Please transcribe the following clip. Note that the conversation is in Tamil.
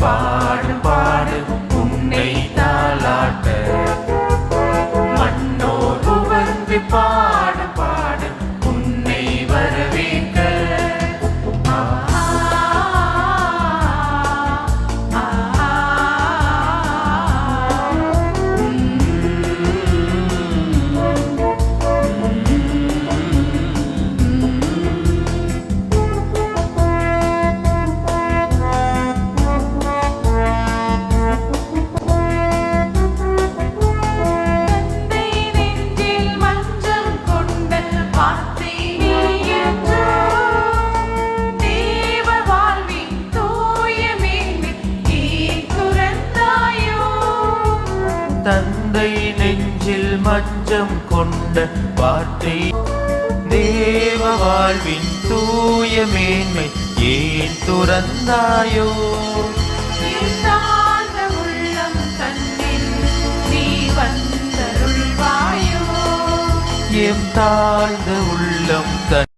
பாடு பாடு உன்னை தாளாட்ட மண்ணோர் உவந்து பாடு பாடு உன்னை வரவேற்க தந்தை நெஞ்சில் மஞ்சம் கொண்ட வார்த்தை தேவ வாழ்வின் தூய மேன்மை ஏன் துறந்தாயோ உள்ளம் தன்னில் நீ வந்தருள்வாயோ எம் தாழ்ந்த உள்ளம் தன்